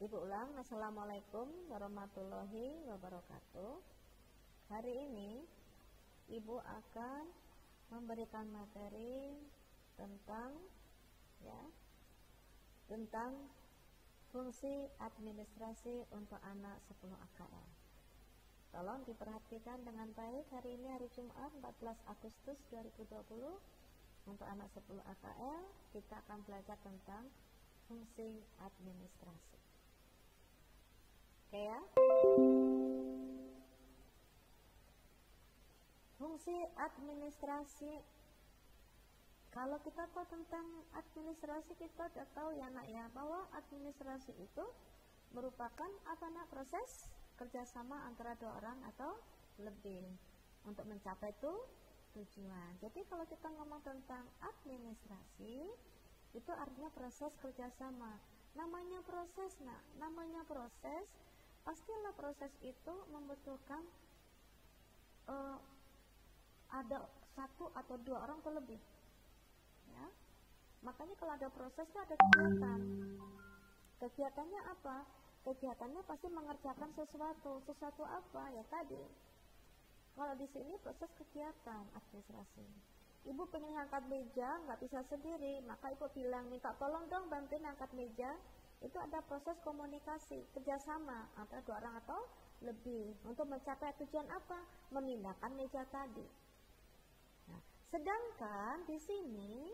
Ibu ulang, Assalamualaikum warahmatullahi wabarakatuh. Hari ini Ibu akan memberikan materi tentang fungsi administrasi untuk anak 10 AKL. Tolong diperhatikan dengan baik. Hari ini hari Jumat 14 Agustus 2020. Untuk anak 10 AKL kita akan belajar tentang fungsi administrasi. Oke ya. Fungsi administrasi. Kalau kita tahu tentang administrasi, kita sudah tahu ya nak ya, bahwa administrasi itu merupakan proses kerjasama antara dua orang atau lebih untuk mencapai tujuan. Jadi kalau kita ngomong tentang administrasi, itu artinya proses kerjasama. Namanya proses, pastilah proses itu membutuhkan ada satu atau dua orang atau lebih. Ya. Makanya kalau ada proses itu ada kegiatan. Kegiatannya apa? Kegiatannya pasti mengerjakan sesuatu. Sesuatu apa? Ya tadi. Kalau di sini proses kegiatan administrasi. Ibu pengen angkat meja, nggak bisa sendiri, maka ibu bilang minta tolong dong bantuin angkat meja. Itu ada proses komunikasi, kerjasama antara dua orang atau lebih untuk mencapai tujuan apa? Memindahkan meja tadi. Nah, sedangkan di sini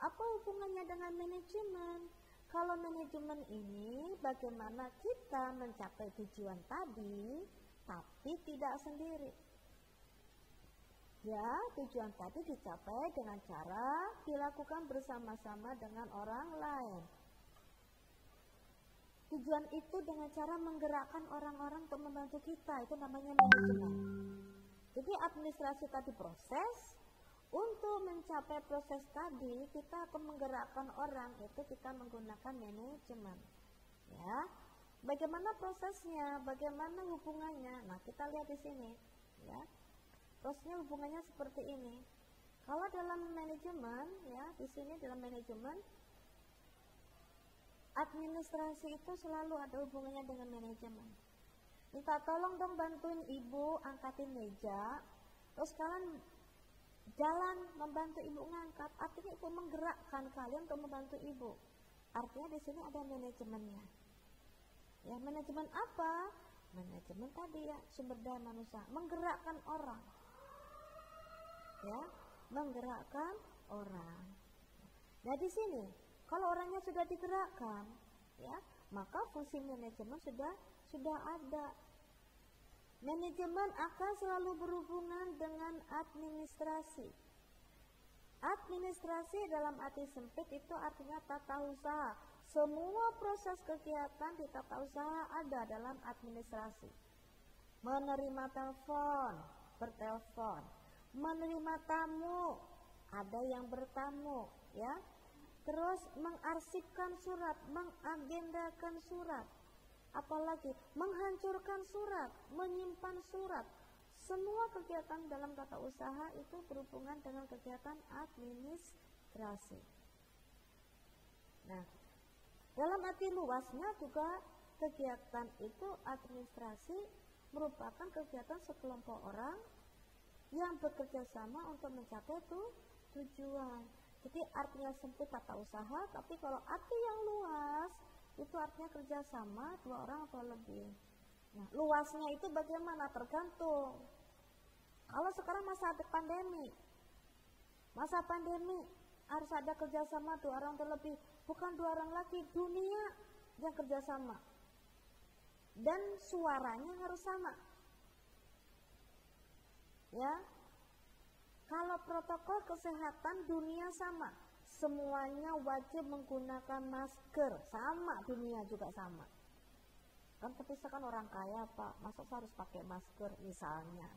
apa hubungannya dengan manajemen? Kalau manajemen ini bagaimana kita mencapai tujuan tadi, tapi tidak sendiri. Ya, tujuan tadi dicapai dengan cara dilakukan bersama-sama dengan orang lain. Tujuan itu dengan cara menggerakkan orang-orang untuk membantu kita, itu namanya manajemen. Jadi administrasi tadi proses, untuk mencapai proses tadi kita akan menggerakkan orang, itu kita menggunakan manajemen. Ya, bagaimana prosesnya, bagaimana hubungannya? Nah, kita lihat di sini, ya. Prosesnya hubungannya seperti ini. Kalau dalam manajemen, ya, di sini dalam manajemen, administrasi itu selalu ada hubungannya dengan manajemen. Minta tolong dong bantuin ibu angkatin meja, terus kalian jalan membantu ibu ngangkat, artinya itu menggerakkan kalian untuk membantu ibu. Artinya di sini ada manajemennya. Ya, manajemen apa? Manajemen tadi ya, sumber daya manusia, menggerakkan orang. Ya, menggerakkan orang. Nah, di sini kalau orangnya sudah digerakkan, ya, maka fungsi manajemen sudah ada. Manajemen akan selalu berhubungan dengan administrasi. Administrasi dalam arti sempit itu artinya tata usaha. Semua proses kegiatan di tata usaha ada dalam administrasi. Menerima telepon, bertelepon. Menerima tamu, ada yang bertamu, ya. Terus mengarsipkan surat, mengagendakan surat. Apalagi menghancurkan surat, menyimpan surat. Semua kegiatan dalam tata usaha itu berhubungan dengan kegiatan administrasi. Nah, dalam arti luasnya juga kegiatan itu administrasi merupakan kegiatan sekelompok orang yang bekerja sama untuk mencapai tujuan. Jadi artinya sempit tata usaha, tapi kalau arti yang luas itu artinya kerjasama dua orang atau lebih. Nah, luasnya itu bagaimana? Tergantung. Kalau sekarang masa pandemi, harus ada kerjasama dua orang atau lebih, bukan dua orang lagi, dunia yang kerjasama. Dan suaranya harus sama. Ya, kalau protokol kesehatan dunia sama, semuanya wajib menggunakan masker, sama, dunia juga sama. Kan ketika kan orang kaya Pak, masa harus pakai masker misalnya,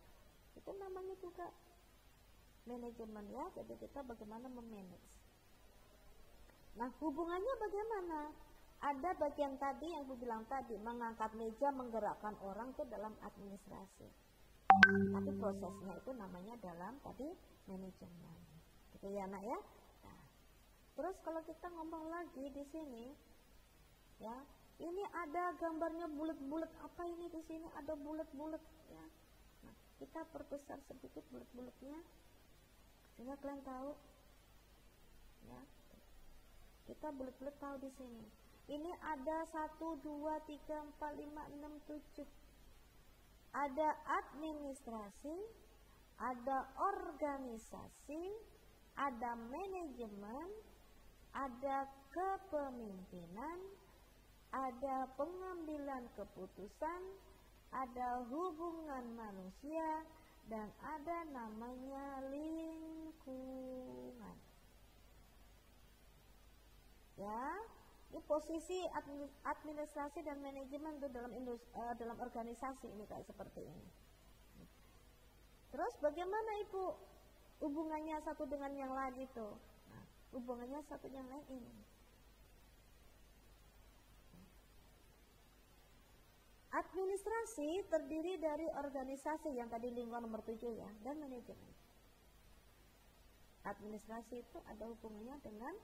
itu namanya juga manajemen ya. Jadi kita bagaimana memanage. Nah, hubungannya bagaimana? Ada bagian tadi yang aku bilang tadi, mengangkat meja, menggerakkan orang itu dalam administrasi. Tapi prosesnya itu namanya dalam tadi manajemen. Gitu ya nak ya. Nah, terus kalau kita ngomong lagi di sini, ya Ini ada gambarnya bulat-bulat, apa ini di sini ada bulat-bulat ya. Nah, kita perbesar sedikit bulat-bulatnya sehingga kalian tahu ya. Kita bulat-bulat tahu di sini. Ini ada 1 2 3 4 5 6 7. Ada administrasi, ada organisasi, ada manajemen, ada kepemimpinan, ada pengambilan keputusan, ada hubungan manusia, dan ada namanya lingkungan. Ya, ini posisi administrasi dan manajemen itu dalam organisasi ini kayak seperti ini. Terus bagaimana Ibu hubungannya satu dengan yang lain itu? Nah, hubungannya satu yang lain ini. Administrasi terdiri dari organisasi yang tadi lingkungan nomor 7 ya, dan manajemen. Administrasi itu ada hubungannya dengan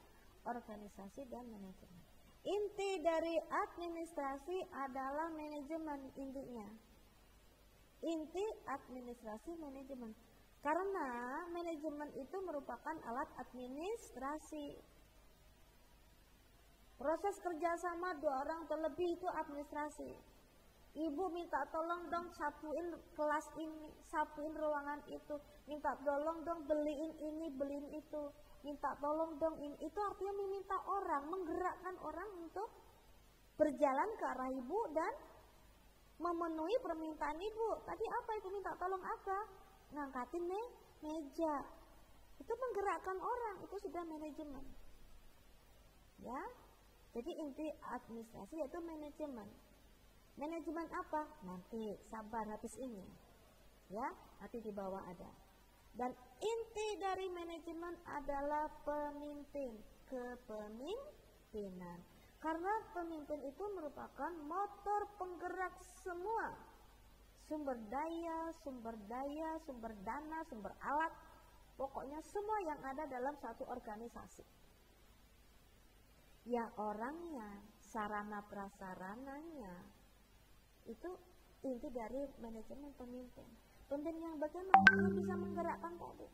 organisasi dan manajemen. Inti dari administrasi adalah manajemen intinya. Inti administrasi manajemen. Karena manajemen itu merupakan alat administrasi. Proses kerjasama 2 orang terlebih itu administrasi. Ibu minta tolong dong sapuin kelas ini, sapuin ruangan itu, minta tolong dong beliin ini, beliin itu, minta tolong dong ini. Itu artinya meminta orang, menggerakkan orang untuk berjalan ke arah ibu dan memenuhi permintaan ibu. Tadi apa ibu minta tolong apa? Ngangkatin meja. Itu menggerakkan orang, itu sudah manajemen. Ya, jadi inti administrasi yaitu manajemen. Manajemen apa? Nanti sabar habis ini. Ya, nanti di bawah ada. Dan inti dari manajemen adalah pemimpin, kepemimpinan. Karena pemimpin itu merupakan motor penggerak semua sumber daya, sumber dana, sumber alat, pokoknya semua yang ada dalam satu organisasi. Ya orangnya, sarana prasarananya, itu inti dari manajemen pemimpin. Pemimpin yang bagaimana yang bisa menggerakkan tadi.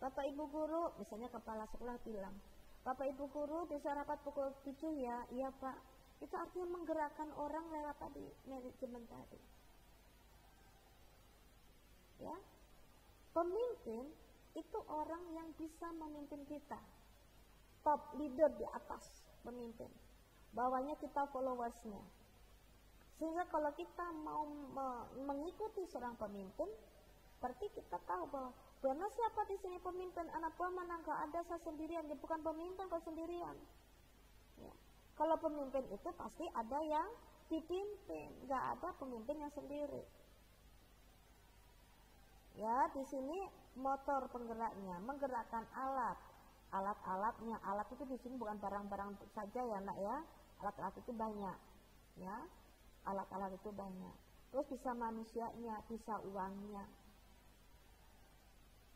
Bapak Ibu guru, misalnya kepala sekolah bilang, Bapak Ibu guru bisa rapat pukul 7 ya, iya Pak. Itu artinya menggerakkan orang lewat tadi, manajemen tadi. Ya, pemimpin itu orang yang bisa memimpin kita. Top leader di atas pemimpin. Bawahnya kita followersnya. Sehingga kalau kita mau mengikuti seorang pemimpin, berarti kita tahu bahwa benar siapa di sini pemimpin, anak buah mana enggak ada, saya sendirian, dia bukan pemimpin kalau sendirian. Ya. Kalau pemimpin itu pasti ada yang dipimpin, enggak ada pemimpin yang sendiri. Ya, di sini motor penggeraknya, menggerakkan alat-alatnya. Alat itu di sini bukan barang-barang saja ya, Nak ya. Alat-alat itu banyak. Ya. Alat-alat itu banyak. Terus bisa manusianya, bisa uangnya.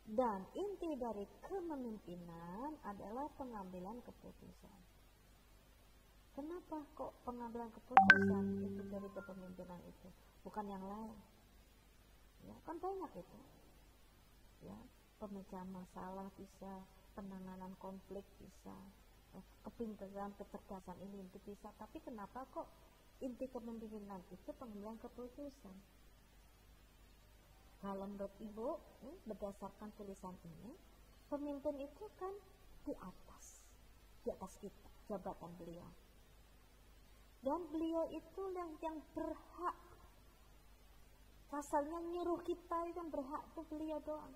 Dan inti dari kepemimpinan adalah pengambilan keputusan. Kenapa kok pengambilan keputusan itu dari kepemimpinan itu, bukan yang lain? Ya, kan banyak itu. Ya, pemecahan masalah bisa, penanganan konflik bisa, kepintaran, kecerdasan ini itu bisa. Tapi kenapa kok inti kepemimpinan itu pengambilan keputusan? Kalau menurut Ibu, berdasarkan tulisan ini, pemimpin itu kan di atas kita, jabatan beliau. Dan beliau itu yang berhak, pasalnya nyuruh kita itu yang berhak itu beliau doang.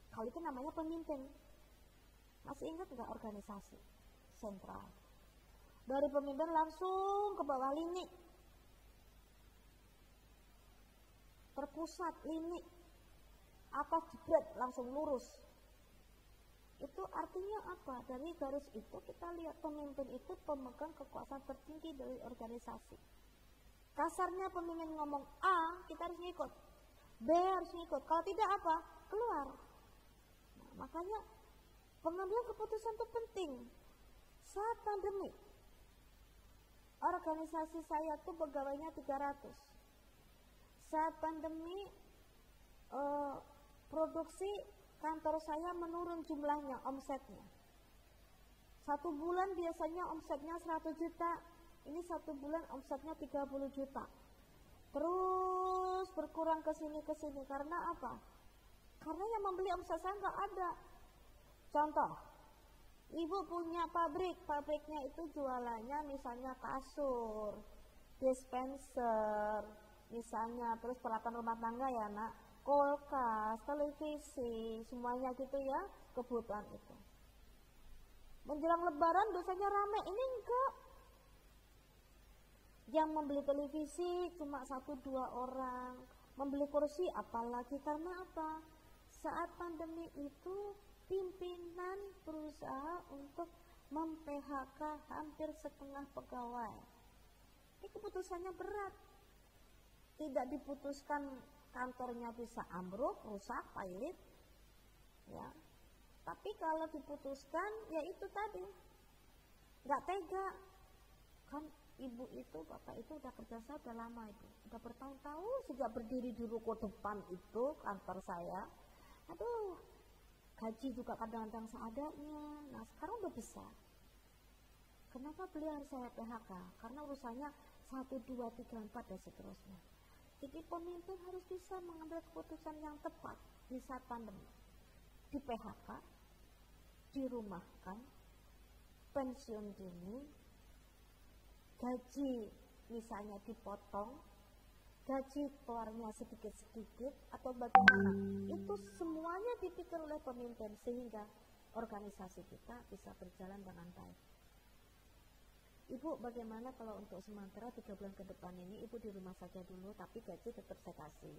Kalau itu namanya pemimpin. Masih ingat nggak organisasi sentral? Dari pemimpin langsung ke bawah lini, terpusat lini, atas jebret langsung lurus. Itu artinya apa? Dari garis itu kita lihat pemimpin itu pemegang kekuasaan tertinggi dari organisasi. Kasarnya pemimpin ngomong A, kita harus ngikut. B harus ngikut. Kalau tidak apa? Keluar. Nah, makanya pengambilan keputusan itu penting. Saat pandemi, organisasi saya tuh pegawainya 300. Saat pandemi produksi kantor saya menurun jumlahnya, omsetnya. 1 bulan biasanya omsetnya 100 juta, ini 1 bulan omsetnya 30 juta. Terus berkurang ke sini karena apa? Karena yang membeli omset saya nggak ada. Contoh, ibu punya pabriknya itu jualannya misalnya kasur, dispenser, misalnya terus peralatan rumah tangga ya nak, kulkas, televisi, semuanya gitu ya, kebutuhan itu. Menjelang lebaran biasanya rame, ini enggak. Yang membeli televisi cuma 1-2 orang, membeli kursi apalagi, karena apa? Saat pandemi itu pimpinan berusaha untuk mem-PHK hampir setengah pegawai. Ini keputusannya berat. Tidak diputuskan kantornya bisa ambruk, rusak, pailit, ya. Tapi kalau diputuskan, ya itu tadi, nggak tega. Kan ibu itu, bapak itu udah kerja saya udah lama itu, udah bertahun-tahun sejak berdiri di ruko depan itu kantor saya. Aduh, gaji juga kadang-kadang seadanya. Nah sekarang udah besar. Kenapa beliau harus saya PHK? Karena urusannya 1, 2, 3, 4 dan seterusnya. Jadi pemimpin harus bisa mengambil keputusan yang tepat di saat pandemi. Di PHK, dirumahkan, pensiun dini, gaji misalnya dipotong, gaji keluarnya sedikit-sedikit atau bagaimana. Itu semuanya dipikir oleh pemimpin sehingga organisasi kita bisa berjalan dengan baik. Ibu bagaimana kalau untuk sementara 3 bulan ke depan ini ibu di rumah saja dulu, tapi gaji tetap saya kasih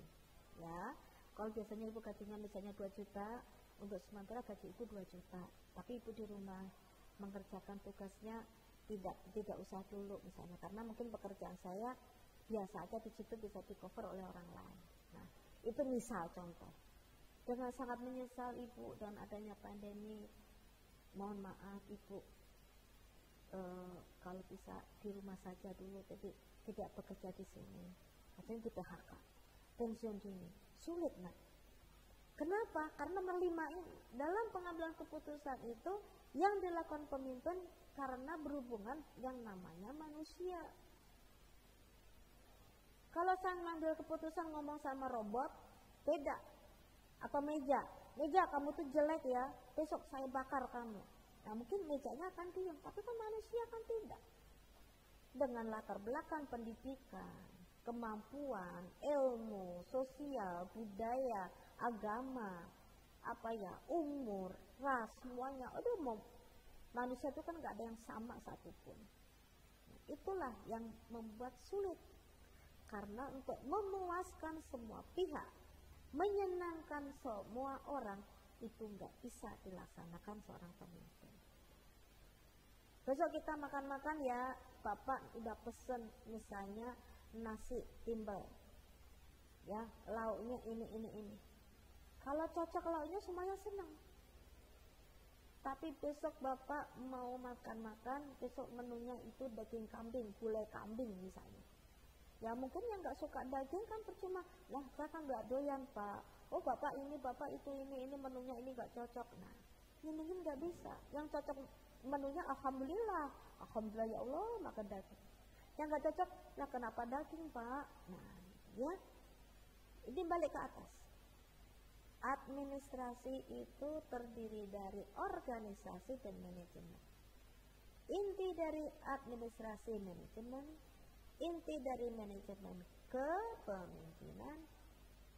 ya. Kalau biasanya ibu gajinya misalnya 2 juta, untuk sementara gaji ibu 2 juta, tapi ibu di rumah mengerjakan tugasnya tidak usah dulu misalnya, karena mungkin pekerjaan saya biasa aja, di situ bisa di cover oleh orang lain. Nah itu misal contoh. Dengan sangat menyesal ibu dan adanya pandemi, mohon maaf ibu, kalau bisa di rumah saja dulu, jadi tidak bekerja di sini, artinya di PHK, pensiun dini, sulit nak. Kenapa? Karena dalam pengambilan keputusan itu yang dilakukan pemimpin karena berhubungan yang namanya manusia. Kalau saya mengambil keputusan ngomong sama robot, beda. Atau meja kamu tuh jelek ya, besok saya bakar kamu. Nah mungkin mejanya akan diam, tapi kan manusia kan tidak. Dengan latar belakang pendidikan, kemampuan, ilmu, sosial, budaya, agama, umur, ras, semuanya. Manusia itu kan nggak ada yang sama satupun. Nah, itulah yang membuat sulit. Karena untuk memuaskan semua pihak, menyenangkan semua orang, itu nggak bisa dilaksanakan seorang pemimpin. Besok kita makan-makan ya, bapak udah pesen misalnya nasi timbel, ya lauknya ini. Kalau cocok lauknya semuanya senang. Tapi besok bapak mau makan-makan, besok menunya itu daging kambing, gulai kambing misalnya. Ya mungkin yang nggak suka daging kan percuma, lah saya kan nggak doyan pak. Oh bapak itu ini menunya ini nggak cocok. Nah ini mungkin nggak bisa. Yang cocok menunya alhamdulillah ya Allah makan daging. Yang nggak cocok, lah kenapa daging pak? Nah ya, ini balik ke atas. Administrasi itu terdiri dari organisasi dan manajemen. Inti dari administrasi manajemen, inti dari manajemen kepemimpinan,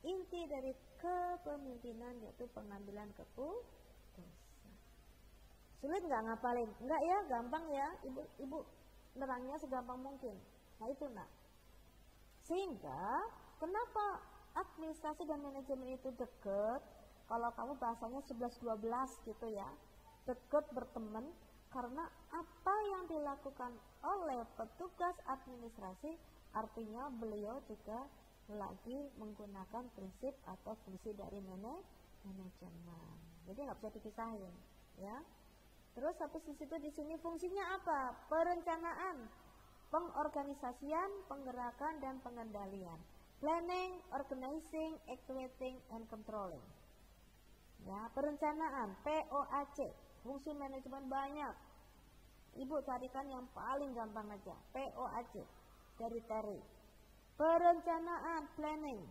inti dari kepemimpinan yaitu pengambilan keputusan. Sulit nggak ngapalin? Enggak ya, gampang ya. Ibu nerangnya segampang mungkin. Nah itu nak. Sehingga kenapa administrasi dan manajemen itu dekat? Kalau kamu bahasanya 11-12 gitu ya, dekat berteman. Karena apa yang dilakukan oleh petugas administrasi, artinya beliau juga lagi menggunakan prinsip atau fungsi dari manajemen. Jadi nggak bisa dipisahin, ya. Terus habis di sini fungsinya apa? Perencanaan, pengorganisasian, penggerakan, dan pengendalian. Planning, organizing, activating, and controlling. Ya, perencanaan, POAC, fungsi manajemen banyak. Ibu carikan yang paling gampang aja, POAC dari Terry. Perencanaan, planning.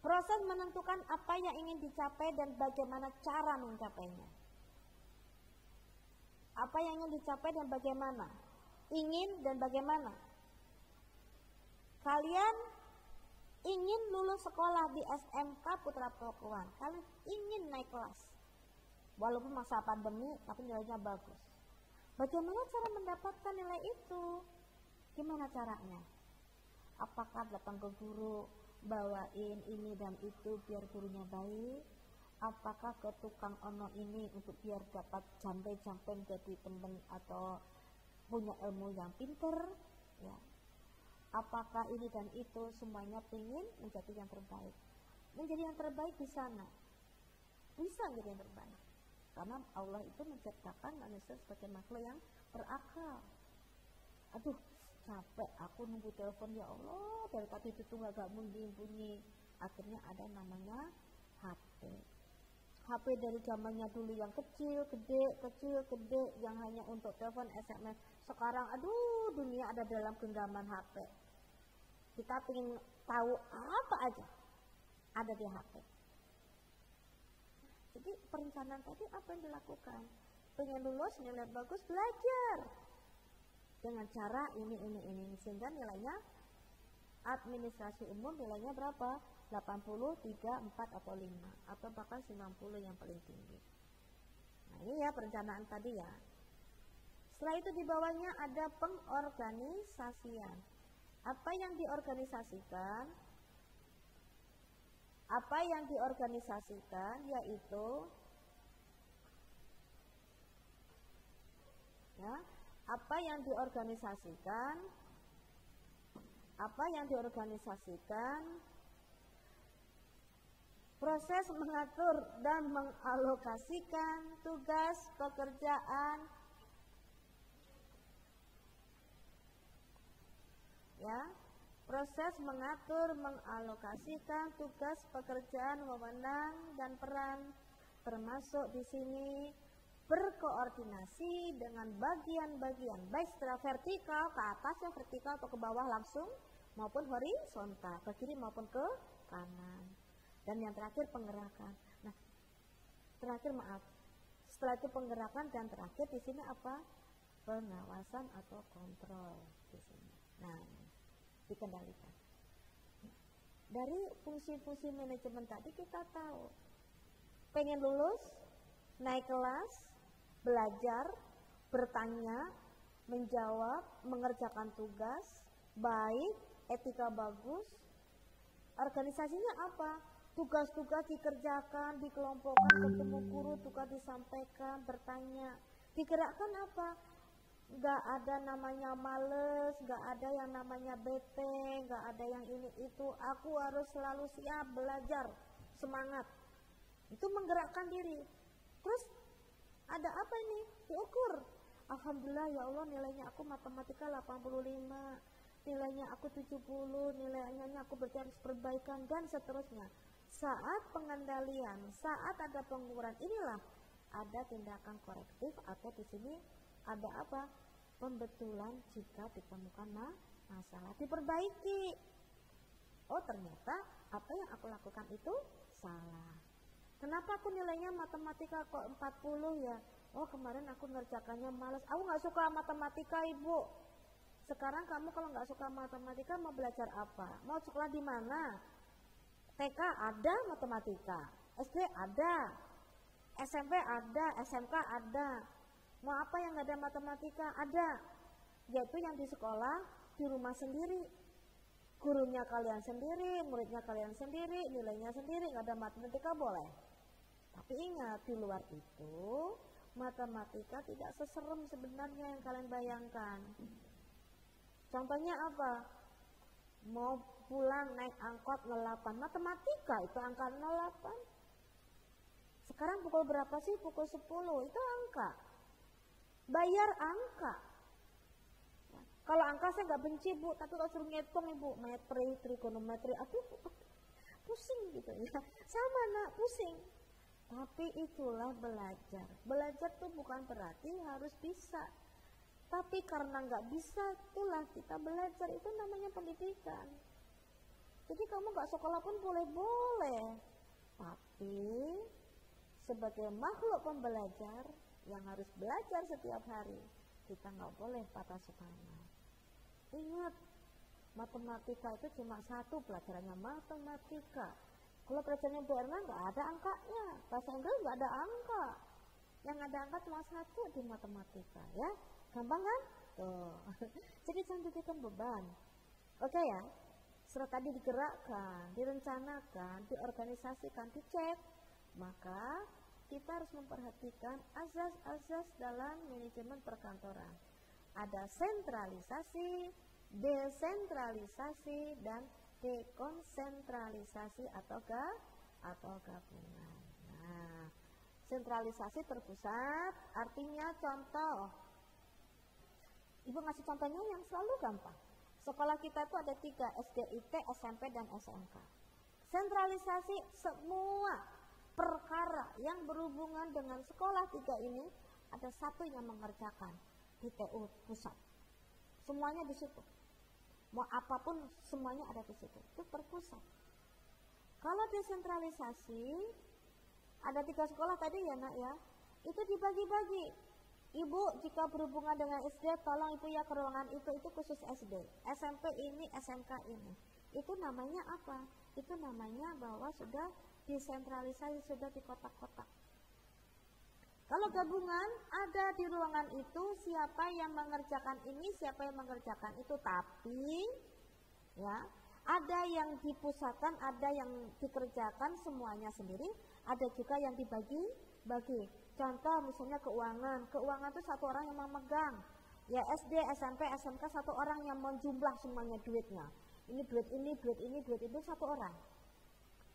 Proses menentukan apa yang ingin dicapai dan bagaimana cara mencapainya. Apa yang ingin dicapai dan bagaimana? Ingin dan bagaimana? Kalian ingin lulus sekolah di SMK Putra Pakuan. Kalian ingin naik kelas. Walaupun masa pandemi, tapi nilainya bagus. Bagaimana cara mendapatkan nilai itu? Gimana caranya? Apakah datang ke guru, bawain ini dan itu biar gurunya baik? Apakah ke tukang ono ini untuk biar dapat jampe-jampe jadi teman atau punya ilmu yang pinter? Ya. Apakah ini dan itu semuanya ingin menjadi yang terbaik? Menjadi yang terbaik di sana. Bisa menjadi yang terbaik. Karena Allah itu menciptakan manusia sebagai makhluk yang berakal. Aduh, capek aku nunggu telepon, ya Allah, dari tadi itu gak bunyi. Akhirnya ada namanya HP. HP dari zamannya dulu yang kecil, gede, yang hanya untuk telepon, SMS. Sekarang, aduh, dunia ada dalam genggaman HP. Kita ingin tahu apa aja ada di HP. Jadi perencanaan tadi apa yang dilakukan? Pengen lulus, nilai bagus, belajar dengan cara ini sehingga nilainya administrasi umum nilainya berapa? 80, 3, 4 atau 5 atau bahkan 90 yang paling tinggi. Nah ini ya perencanaan tadi ya. Setelah itu di bawahnya ada pengorganisasian. Apa yang diorganisasikan? Apa yang diorganisasikan yaitu ya, apa yang diorganisasikan? Apa yang diorganisasikan? Proses mengatur dan mengalokasikan tugas pekerjaan ya, proses mengatur, mengalokasikan tugas pekerjaan, wewenang dan peran, termasuk di sini berkoordinasi dengan bagian-bagian, baik secara vertikal ke atas ya, vertikal atau ke bawah langsung, maupun horizontal, ke kiri maupun ke kanan. Dan yang terakhir penggerakan. Nah, setelah itu penggerakan dan terakhir di sini apa? Pengawasan atau kontrol di sini. Nah, dikendalikan. Dari fungsi-fungsi manajemen tadi kita tahu, pengen lulus, naik kelas, belajar, bertanya, menjawab, mengerjakan tugas, baik, etika bagus. Organisasinya apa? Tugas-tugas dikerjakan, dikelompokkan, ketemu guru, tugas disampaikan, bertanya. Digerakkan apa? Gak ada namanya males, gak ada yang namanya bete, gak ada yang ini itu. Aku harus selalu siap belajar, semangat. Itu menggerakkan diri. Terus ada apa ini? Diukur. Alhamdulillah ya Allah, nilainya aku matematika 85, nilainya aku 70, nilainya aku berarti harus perbaikan dan seterusnya. Saat pengendalian, saat ada pengukuran, inilah ada tindakan korektif atau di sini ada apa? Pembetulan jika ditemukan masalah, diperbaiki. Oh ternyata apa yang aku lakukan itu salah. Kenapa aku nilainya matematika kok 40 ya? Oh kemarin aku ngerjakannya malas. Aku gak suka matematika ibu. Sekarang kamu kalau gak suka matematika mau belajar apa? Mau sekolah di mana? TK ada matematika, SD ada, SMP ada, SMK ada. Mau apa yang gak ada matematika? Ada. Yaitu yang di sekolah, di rumah sendiri. Gurunya kalian sendiri, muridnya kalian sendiri, nilainya sendiri, gak ada matematika boleh. Tapi ingat, di luar itu matematika tidak seserem sebenarnya yang kalian bayangkan. Contohnya apa? Mau pulang naik angkot 08, matematika itu angka 08. Sekarang pukul berapa sih? Pukul 10, itu angka. Bayar angka. Ya. angka saya nggak benci Bu, tapi kalau suruh ngitung Ibu, metri, trigonometri, aduh pusing gitu ya. Sama nak, pusing. Tapi itulah belajar. Belajar tuh bukan berarti harus bisa. Tapi karena nggak bisa, itulah kita belajar. Itu namanya pendidikan. Jadi kamu nggak sekolah pun boleh-boleh. Tapi sebagai makhluk pembelajar yang harus belajar setiap hari, kita nggak boleh patah semangat. Ingat, matematika itu cuma satu pelajarannya, matematika. Kalau pelajarannya BRN nggak ada angkanya, bahasa Inggris nggak ada angka. Yang ada angka cuma satu di matematika, ya. Gampang kan? Tuh. Jadi jangan jadikan beban. Oke ya. Setelah tadi digerakkan, direncanakan, diorganisasikan, dicek, maka kita harus memperhatikan azas-azas dalam manajemen perkantoran. Ada sentralisasi, desentralisasi, dan dekonsentralisasi atau gabungan. Nah, sentralisasi terpusat artinya contoh. Ibu ngasih contohnya yang selalu gampang. Sekolah kita itu ada 3, SDIT, SMP, dan SMK. Sentralisasi semua perkara yang berhubungan dengan sekolah 3 ini, ada satu yang mengerjakan di TU pusat. Semuanya di situ. Mau apapun semuanya ada di situ. Itu terpusat. Kalau desentralisasi, ada 3 sekolah tadi ya nak ya, itu dibagi-bagi. Ibu jika berhubungan dengan SD, tolong ibu ya ke ruangan itu khusus SD. SMP ini, SMK ini. Itu namanya apa? Itu namanya bahwa sudah desentralisasi, sudah di kotak-kotak. Kalau gabungan, ada di ruangan itu siapa yang mengerjakan ini, siapa yang mengerjakan itu. Tapi, ya, ada yang dipusatkan, ada yang dikerjakan semuanya sendiri, ada juga yang dibagi-bagi. Contoh misalnya keuangan itu satu orang yang memegang. Ya SD, SMP, SMK satu orang yang menjumlah semuanya duitnya. Ini duit ini, duit ini, duit itu satu orang.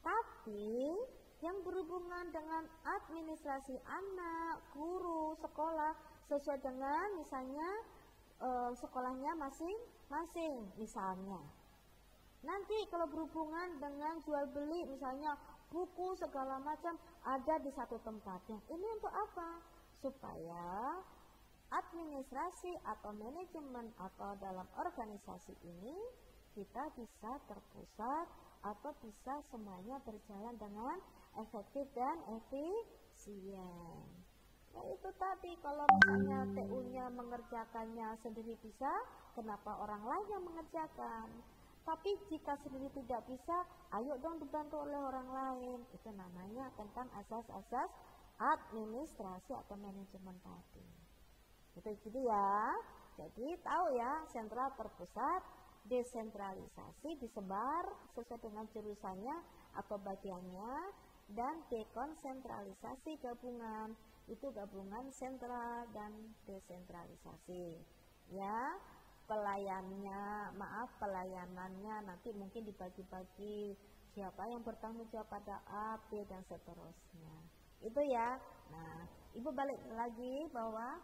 Tapi yang berhubungan dengan administrasi anak, guru, sekolah sesuai dengan misalnya sekolahnya masing-masing misalnya. Nanti kalau berhubungan dengan jual beli misalnya buku segala macam ada di satu tempatnya. Ini untuk apa? Supaya administrasi atau manajemen atau dalam organisasi ini kita bisa terpusat atau bisa semuanya berjalan dengan efektif dan efisien. Nah itu tadi, kalau misalnya TU-nya mengerjakannya sendiri bisa, kenapa orang lain yang mengerjakan? Tapi jika sendiri tidak bisa, ayo dong dibantu oleh orang lain. Itu namanya tentang asas-asas administrasi atau manajemen tadi. Itu jadi ya. Jadi tahu ya, sentral terpusat, desentralisasi disebar sesuai dengan jurusannya atau bagiannya, dan dekonsentralisasi gabungan. Itu gabungan sentral dan desentralisasi. Ya. Pelayanannya nanti mungkin dibagi-bagi, siapa yang bertanggung jawab pada A, B, dan seterusnya. Itu ya. Nah, ibu balik lagi bahwa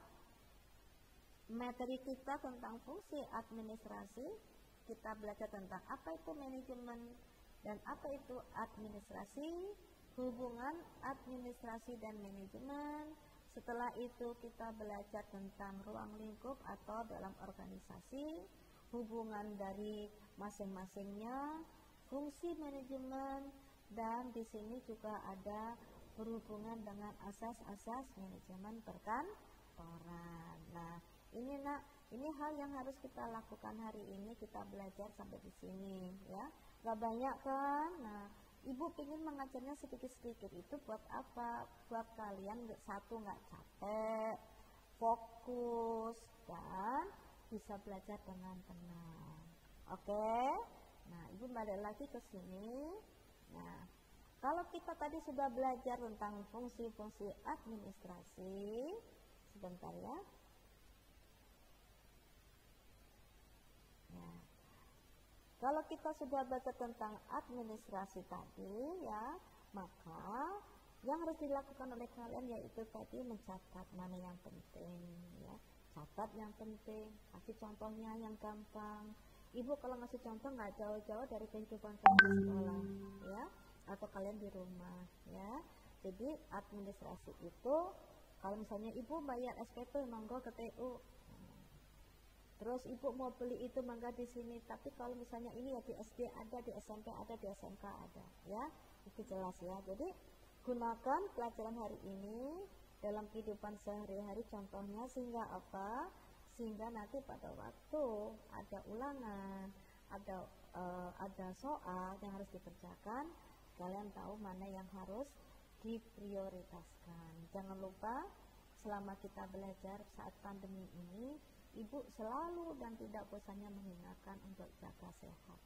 materi kita tentang fungsi administrasi, kita belajar tentang apa itu manajemen dan apa itu administrasi, hubungan administrasi dan manajemen. Setelah itu kita belajar tentang ruang lingkup atau dalam organisasi, hubungan dari masing-masingnya, fungsi manajemen, dan di sini juga ada berhubungan dengan asas-asas manajemen perkantoran. Nah, ini hal yang harus kita lakukan hari ini, kita belajar sampai di sini ya. Gak banyak kan? Nah, ibu ingin mengajarnya sedikit-sedikit. Itu buat apa? Buat kalian satu nggak capek, fokus, dan bisa belajar dengan tenang. Oke? Nah, ibu balik lagi ke sini. Nah, kalau kita tadi sudah belajar tentang fungsi-fungsi administrasi, sebentar ya. Nah, kalau kita sudah baca tentang administrasi tadi ya, maka yang harus dilakukan oleh kalian yaitu tadi mencatat mana yang penting ya. catat yang penting, kasih contohnya yang gampang. Ibu kalau ngasih contoh nggak jauh-jauh dari kehidupan kamu di sekolah, ya, atau kalian di rumah, ya. Jadi administrasi itu, kalau misalnya ibu bayar SPP, monggo ke TU. Terus ibu mau beli itu mangga di sini. Tapi kalau misalnya ini ya di SD ada, di SMP ada, di SMK ada, ya. Itu jelas ya. Jadi gunakan pelajaran hari ini dalam kehidupan sehari-hari, contohnya sehingga apa? Sehingga nanti pada waktu ada ulangan, ada soal yang harus dikerjakan, kalian tahu mana yang harus diprioritaskan. Jangan lupa selama kita belajar saat pandemi ini, ibu selalu dan tidak bosannya mengingatkan untuk jaga sehat.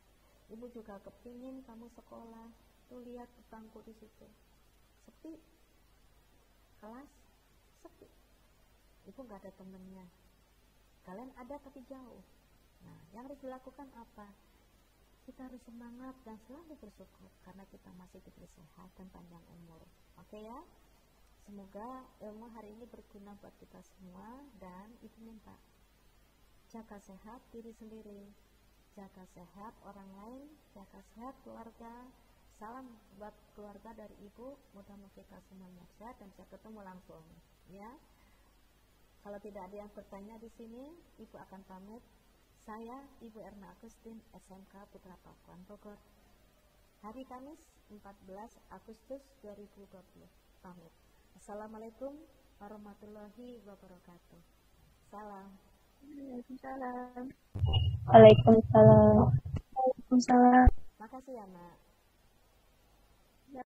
Ibu juga kepingin kamu sekolah, tuh lihat bangku di situ sepi, kelas sepi, ibu nggak ada temennya, kalian ada tapi jauh. Nah, yang harus dilakukan apa? Kita harus semangat dan selalu bersyukur karena kita masih diberi sehat dan panjang umur. Oke ya, semoga ilmu hari ini berguna buat kita semua. Dan ibu minta jaga sehat diri sendiri, jaga sehat orang lain, jaga sehat keluarga. Salam buat keluarga dari ibu, mudah-mudahan kita semuanya sehat dan bisa ketemu langsung, ya. Kalau tidak ada yang bertanya di sini, ibu akan pamit. Saya Ibu Erna Agustin, SMK Putra Pakuan Bogor. Hari Kamis 14 Agustus 2020. Pamit. Assalamualaikum warahmatullahi wabarakatuh. Salam. Waalaikumsalam. Waalaikumsalam. Waalaikumsalam. Makasih ya, Nak.